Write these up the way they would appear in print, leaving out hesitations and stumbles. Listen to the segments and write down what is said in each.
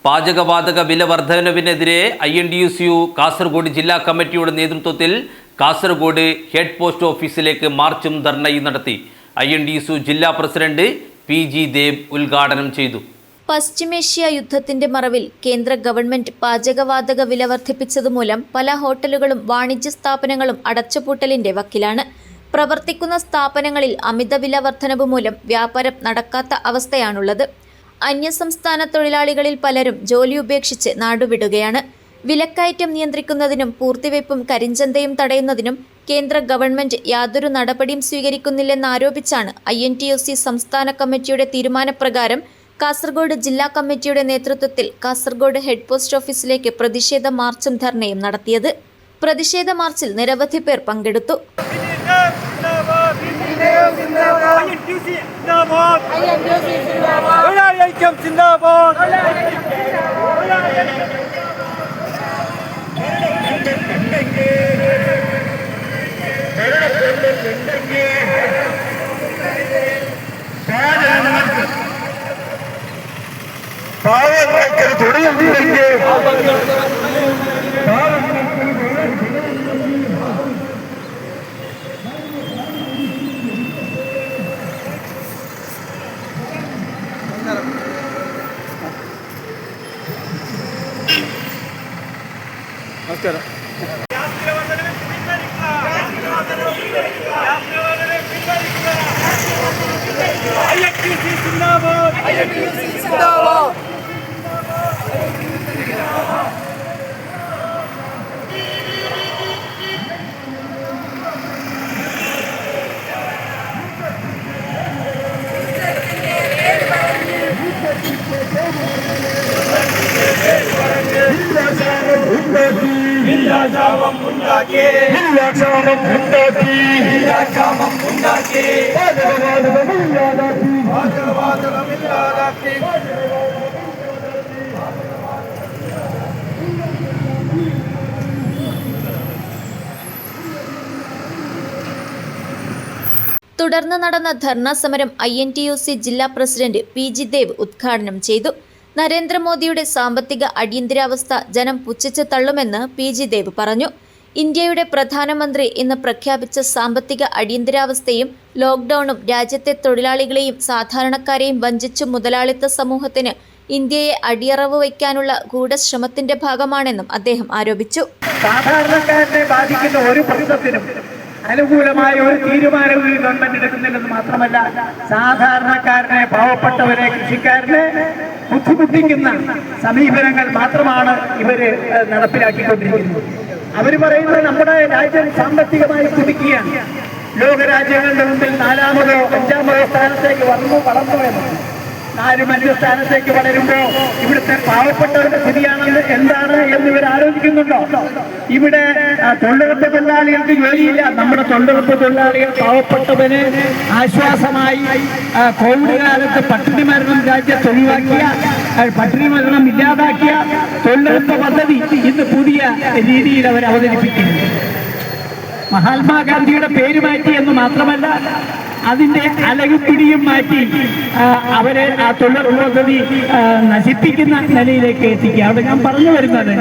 പാചകവാതക വില വർധനവിനെതിരെ INTUCU കാസർഗോഡ് ജില്ലാ കമ്മിറ്റിയുടെ നേതൃത്വത്തിൽ കാസർഗോഡ് ഹെഡ് പോസ്റ്റ് ഓഫീസിലേക്ക് മാർച്ചും ധർണയും നടത്തി. INTUCU ജില്ലാ പ്രസിഡന്റ് PG ദേവ് ഉദ്ഘാടനം ചെയ്തു. പശ്ചിമേഷ്യ യുദ്ധത്തിന്റെ മറവിൽ കേന്ദ്ര ഗവൺമെന്റ് പാചകവാതക വില വർദ്ധിപ്പിച്ചതുമൂലം പല ഹോട്ടലുകളും വാണിജ്യ സ്ഥാപനങ്ങളും അടച്ചുപൂട്ടലിന്റെ വക്കിലാണ്. പ്രവർത്തിക്കുന്ന സ്ഥാപനങ്ങളിൽ അമിത വില വർധനവ് മൂലം വ്യാപാരം നടക്കാത്ത അവസ്ഥയാണുള്ളത്. അന്യസംസ്ഥാന തൊഴിലാളികളിൽ പലരും ജോലി ഉപേക്ഷിച്ച് നാടുവിടുകയാണ്. വിലക്കയറ്റം നിയന്ത്രിക്കുന്നതിനും പൂർത്തിവയ്പും കരിഞ്ചന്തയും തടയുന്നതിനും കേന്ദ്ര ഗവൺമെന്റ് യാതൊരു നടപടിയും സ്വീകരിക്കുന്നില്ലെന്നാരോപിച്ചാണ് INTUC സംസ്ഥാന കമ്മിറ്റിയുടെ തീരുമാനപ്രകാരം കാസർഗോഡ് ജില്ലാ കമ്മിറ്റിയുടെ നേതൃത്വത്തിൽ കാസർഗോഡ് ഹെഡ് പോസ്റ്റ് ഓഫീസിലേക്ക് പ്രതിഷേധ മാർച്ചും ധർണയും നടത്തിയത്. പ്രതിഷേധ മാർച്ചിൽ നിരവധി പേർ പങ്കെടുത്തു. നമസ്കാരം. തുടർന്ന് നടന്ന ധർണാ സമരം INTUC ജില്ലാ പ്രസിഡന്റ് PG ദേവ് ഉദ്ഘാടനം ചെയ്തു. നരേന്ദ്രമോദിയുടെ സാമ്പത്തിക അടിയന്തരാവസ്ഥ ജനം പുച്ഛിച്ച് തള്ളുമെന്ന് PG ദേവ് പറഞ്ഞു. ഇന്ത്യയുടെ പ്രധാനമന്ത്രി ഇന്ന് പ്രഖ്യാപിച്ച സാമ്പത്തിക അടിയന്തരാവസ്ഥയും ലോക്ക്ഡൌണും രാജ്യത്തെ തൊഴിലാളികളെയും സാധാരണക്കാരെയും വഞ്ചിച്ചു മുതലാളിത്ത സമൂഹത്തിന് ഇന്ത്യയെ അടിയറവ് വയ്ക്കാനുള്ള ഗൂഢശ്രമത്തിന്റെ ഭാഗമാണെന്നും അദ്ദേഹം ആരോപിച്ചു. സാധാരണക്കാരനെ ബാധിക്കുന്ന ഒരു പ്രശ്നത്തിനും അനുകൂലമായ ഒരു തീരുമാനവും ഈ ഗവൺമെന്റ് എടുക്കുന്നില്ലെന്ന് മാത്രമല്ല, സാധാരണക്കാരനെ, പാവപ്പെട്ടവരെ, കൃഷിക്കാരനെ ബുദ്ധിമുട്ടിക്കുന്ന സമീപനങ്ങൾ മാത്രമാണ് ഇവര് നടപ്പിലാക്കിക്കൊണ്ടിരിക്കുന്നത്. അവർ പറയുന്നത് നമ്മുടെ രാജ്യം സാമ്പത്തികമായി കുതിക്കുകയാണ്, ലോകരാജ്യങ്ങളുടെ മുമ്പിൽ 4-മോ 5-മോ സ്ഥാനത്തേക്ക് വളർന്നു എന്ന്. 4 സ്ഥാനത്തേക്ക് വളരുമ്പോൾ ഇവിടുത്തെ പാവപ്പെട്ടവരുടെ സ്ഥിതിയാണെന്ന് എന്താണ് എന്ന് ഇവർ ആലോചിക്കുന്നുണ്ടോ? ഇവിടെ തൊഴിലുറപ്പ് തൊഴിലാളികൾക്ക് ജോലിയില്ല. നമ്മുടെ തൊഴിലുറപ്പ് തൊഴിലാളികൾ പാവപ്പെട്ടവന് ആശ്വാസമായി കോവിഡ് കാലത്ത് പട്ടിണി മരണം രാജ്യത്ത് ഒഴിവാക്കിയ, പട്ടിണി മരണം ഇല്ലാതാക്കിയ തൊഴിലുറപ്പ് പദ്ധതി ഇന്ന് പുതിയ രീതിയിൽ അവർ അവതരിപ്പിക്കുന്നു. മഹാത്മാഗാന്ധിയുടെ പേര് മാറ്റി എന്ന് മാത്രമല്ല, അതിന്റെ അലകും പിടിയും മാറ്റി അവരെ ആ തൊഴിലുറപ്പ് പദ്ധതി നശിപ്പിക്കുന്ന നിലയിലേക്ക് എത്തിക്കുക. അവിടെ ഞാൻ പറഞ്ഞു വരുന്നത്,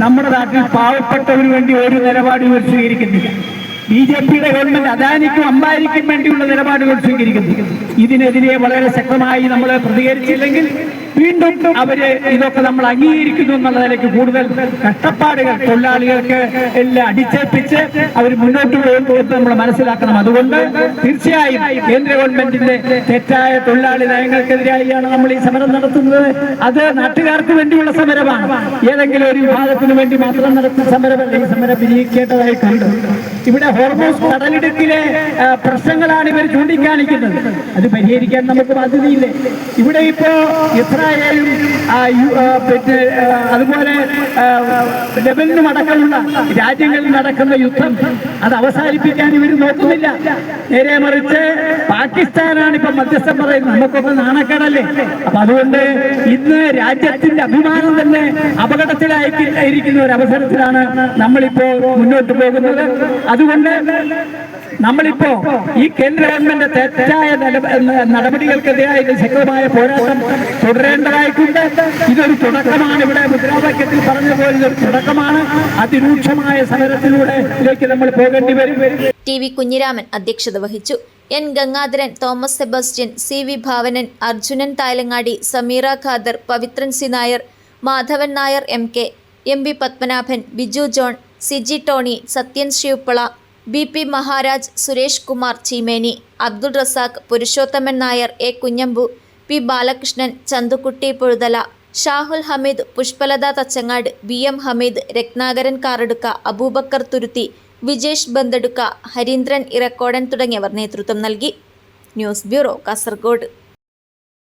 നമ്മുടെ നാട്ടിൽ പാവപ്പെട്ടവന് വേണ്ടി ഒരു നിലപാടുകൾ സ്വീകരിക്കുന്നില്ല. BJPയുടെ ഗവൺമെന്റ് അദാനിക്കും അംബാനിക്കും വേണ്ടിയുള്ള നിലപാടുകൾ സ്വീകരിക്കുന്നു. ഇതിനെതിരെ വളരെ ശക്തമായി നമ്മൾ പ്രതികരിച്ചില്ലെങ്കിൽ വീണ്ടും അവര് ഇതൊക്കെ നമ്മൾ അംഗീകരിക്കുന്നു എന്നുള്ള നിലയ്ക്ക് കൂടുതൽ കഷ്ടപ്പാടുകൾ തൊഴിലാളികൾക്ക് എല്ലാം അടിച്ചേൽപ്പിച്ച് അവർ മുന്നോട്ട് പോകുന്നു എന്ന് നമ്മൾ മനസ്സിലാക്കണം. അതുകൊണ്ട് തീർച്ചയായും കേന്ദ്ര ഗവൺമെന്റിന്റെ തെറ്റായ തൊഴിലാളി നയങ്ങൾക്കെതിരായാണ് നമ്മൾ ഈ സമരം നടത്തുന്നത്. അത് നാട്ടുകാർക്ക് വേണ്ടിയുള്ള സമരമാണ്, ഏതെങ്കിലും ഒരു വിഭാഗത്തിന് വേണ്ടി മാത്രം നടത്തുന്ന സമരമല്ല. ഈ സമരം വിജയിക്കേണ്ടതായി കണ്ടു. ഇവിടെ ഹോർമോസ് കടലിടുക്കിലെ പ്രശ്നങ്ങളാണ് ഇവർ ചൂണ്ടിക്കാണിക്കുന്നത്. അത് പരിഹരിക്കാൻ നമുക്ക് ബാധ്യതയില്ലേ? ഇവിടെ ഇപ്പോ ഇസ്രായേലും അതുപോലെ ലെബനനും അടക്കമുള്ള രാജ്യങ്ങളിൽ നടക്കുന്ന യുദ്ധം അത് അവസാനിപ്പിക്കാൻ ഇവർ നോക്കുന്നില്ല. നേരെ മറിച്ച് പാകിസ്ഥാനാണ് ഇപ്പൊ മധ്യസ്ഥം പറയുന്നത്. നമുക്കൊക്കെ നാണക്കേടല്ലേ? അപ്പൊ അതുകൊണ്ട് ഇന്ന് രാജ്യത്തിന്റെ അഭിമാനം തന്നെ അപകടത്തിലായിരിക്കുന്ന ഒരു അവസരത്തിലാണ് നമ്മളിപ്പോ മുന്നോട്ട് പോകുന്നത്. അതുകൊണ്ട് നമ്മളിപ്പോ ഈ കേന്ദ്ര ഗവൺമെന്റ് തെറ്റായ നടപടികൾക്കെതിരായ ശക്തമായ പോരാട്ടം തുടരേണ്ടതായിട്ടുണ്ട്. ഇതൊരു തുടക്കമാണ്. ഇവിടെ മുദ്രാവാക്യത്തിൽ പറഞ്ഞതുപോലെ ഇതൊരു തുടക്കമാണ്. അതിരൂക്ഷമായ സമരത്തിലൂടെയിലേക്ക് നമ്മൾ പോകേണ്ടി വരും. ടി വി കുഞ്ഞിരാമൻ അധ്യക്ഷത വഹിച്ചു. N Gangadharan, Thomas Sebastian, C V Bhavanan, Arjunan Thayalangadi, Sameera Khader, Pavithran C Nair, Madhavan Nair M K, M V Padmanabhan, Biju John, Siji Tony, Sathyan Sivappila, B P Maharaj, Suresh Kumar Cheemeni, Abdul Razak, Purushothaman Nair, A Kunhambu, P Balakrishnan, Chanthukutty Pozhuthala, Shahul Hameed, Pushpalatha Thachangad, B M Hameed, Ratnakaran Karadukka, Aboobacker Thuruthi, Vijesh Bandadukka, Harindran Irakkodan തുടങ്ങിയവർ നേതൃത്വം നൽകി. News bureau, Kasaragod.